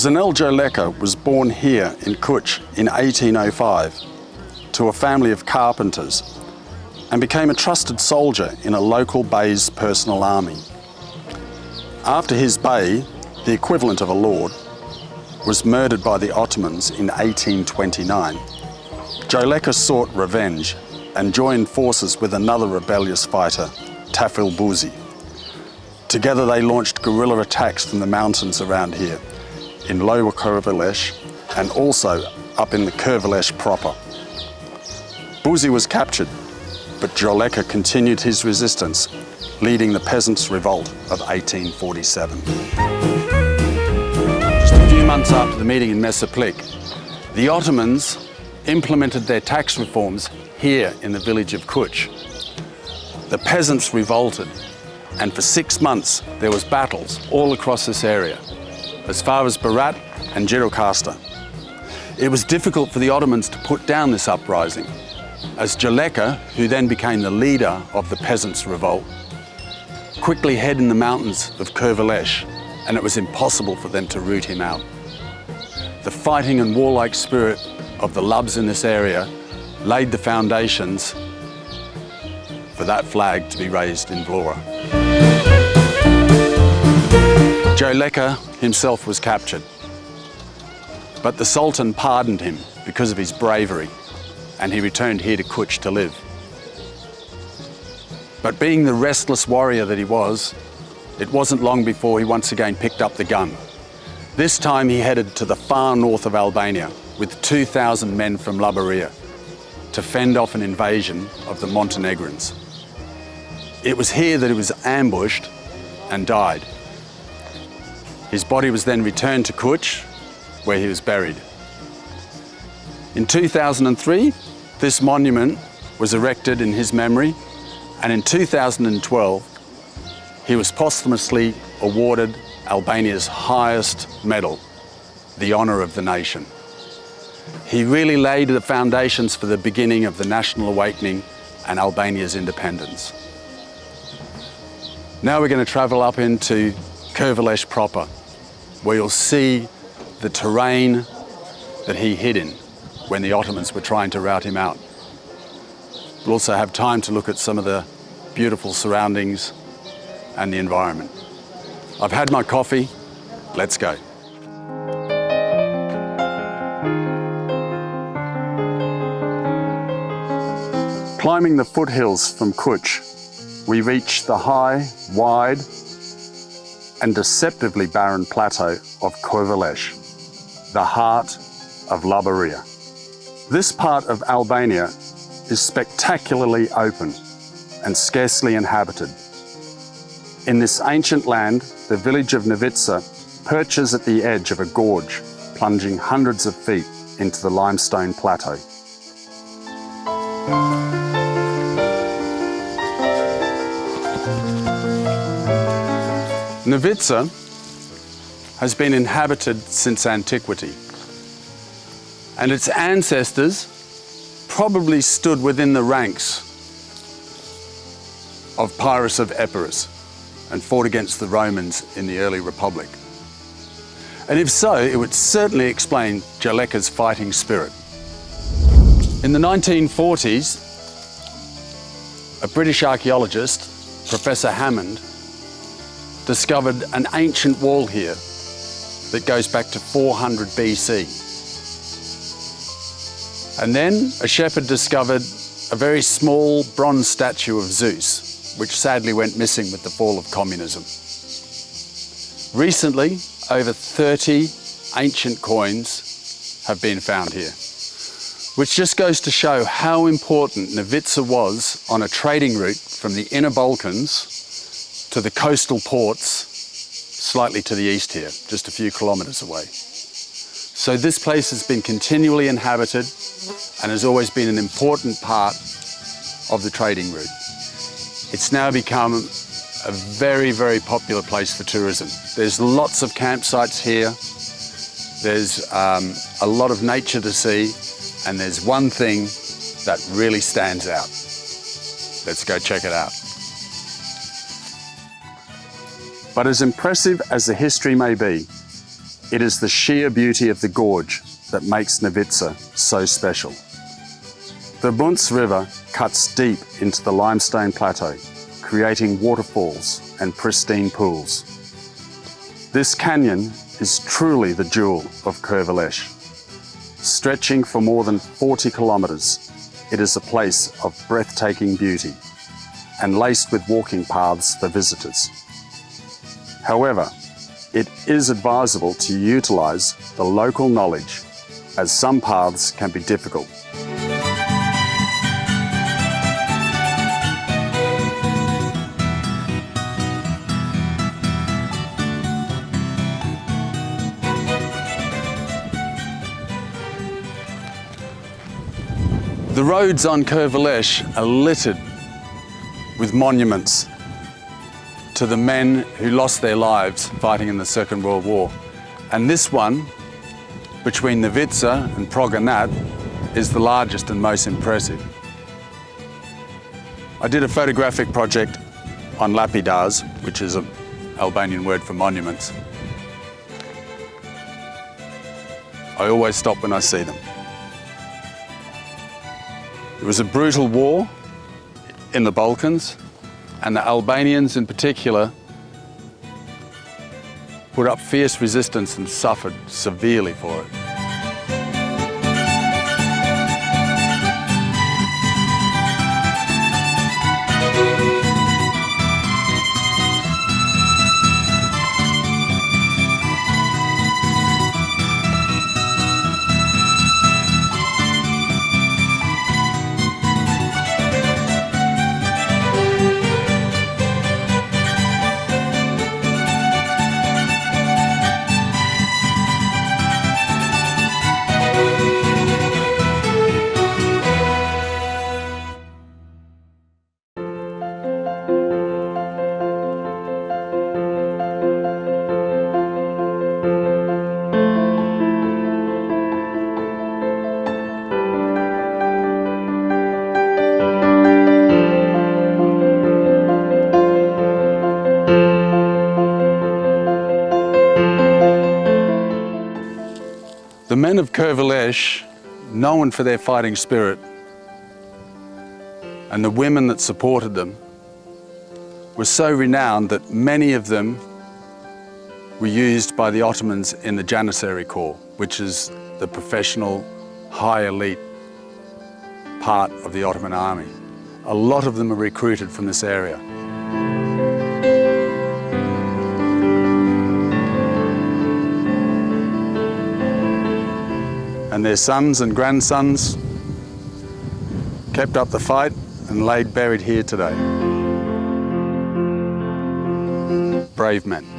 Zenel Gjoleka was born here in KØTU in 1805 to a family of carpenters and became a trusted soldier in a local bey's personal army. After his bey, the equivalent of a lord, was murdered by the Ottomans in 1829, Gjoleka sought revenge and joined forces with another rebellious fighter, Tafil Buzi. Together they launched guerrilla attacks from the mountains around here, in lower Kurvelesh and also up in the Kurvelesh proper. Buzi was captured, but Gjoleka continued his resistance, leading the peasants' revolt of 1847. Just a few months after the meeting in Nëse, the Ottomans implemented their tax reforms here in the village of KØTU. The peasants revolted, and for 6 months there was battles all across this area, as far as Berat and Gjirokasta. It was difficult for the Ottomans to put down this uprising, as Gjoleka, who then became the leader of the peasants' revolt, quickly hid in the mountains of Kurvelesh, and it was impossible for them to root him out. The fighting and warlike spirit of the Lubs in this area laid the foundations for that flag to be raised in Vlora. Gjoleka himself was captured, but the Sultan pardoned him because of his bravery, and he returned here to KØTU to live. But being the restless warrior that he was, it wasn't long before he once again picked up the gun. This time he headed to the far north of Albania with 2,000 men from Labi to fend off an invasion of the Montenegrins. It was here that he was ambushed and died. His body was then returned to KØTU, where he was buried. In 2003, this monument was erected in his memory, and in 2012, he was posthumously awarded Albania's highest medal, the Honour of the Nation. He really laid the foundations for the beginning of the national awakening and Albania's independence. Now we're going to travel up into Kurvelesh proper, where you'll see the terrain that he hid in when the Ottomans were trying to rout him out. We'll also have time to look at some of the beautiful surroundings and the environment. I've had my coffee, let's go. Climbing the foothills from KØTU, we reach the high, wide, and deceptively barren plateau of Kurvelesh, the heart of Labi. This part of Albania is spectacularly open and scarcely inhabited. In this ancient land, the village of Nivica perches at the edge of a gorge, plunging hundreds of feet into the limestone plateau. Nivica has been inhabited since antiquity, and its ancestors probably stood within the ranks of Pyrrhus of Epirus and fought against the Romans in the early Republic. And if so, it would certainly explain Gjoleka's fighting spirit. In the 1940s, a British archaeologist, Professor Hammond, discovered an ancient wall here that goes back to 400 BC. And then a shepherd discovered a very small bronze statue of Zeus, which sadly went missing with the fall of communism. Recently, over 30 ancient coins have been found here, which just goes to show how important Nivica was on a trading route from the inner Balkans to the coastal ports slightly to the east here, just a few kilometers away. So this place has been continually inhabited and has always been an important part of the trading route. It's now become a very, very popular place for tourism. There's lots of campsites here. There's a lot of nature to see, and there's one thing that really stands out. Let's go check it out. But as impressive as the history may be, It is the sheer beauty of the gorge that makes Nivica so special. The Bunts River cuts deep into the limestone plateau, creating waterfalls and pristine pools. This canyon is truly the jewel of Kurvelesh. Stretching for more than 40 kilometres, it is a place of breathtaking beauty and laced with walking paths for visitors. However, it is advisable to utilise the local knowledge, as some paths can be difficult. The roads on Kurvelesh are littered with monuments to the men who lost their lives fighting in the Second World War. And this one, between Nivica and Proganat, is the largest and most impressive. I did a photographic project on lapidars, which is an Albanian word for monuments. I always stop when I see them. It was a brutal war in the Balkans, and the Albanians in particular put up fierce resistance and suffered severely for it. The men of Kurvelesh, known for their fighting spirit, and the women that supported them, were so renowned that many of them were used by the Ottomans in the Janissary Corps, which is the professional, high elite part of the Ottoman army. A lot of them are recruited from this area. And their sons and grandsons kept up the fight and laid buried here today. Brave men.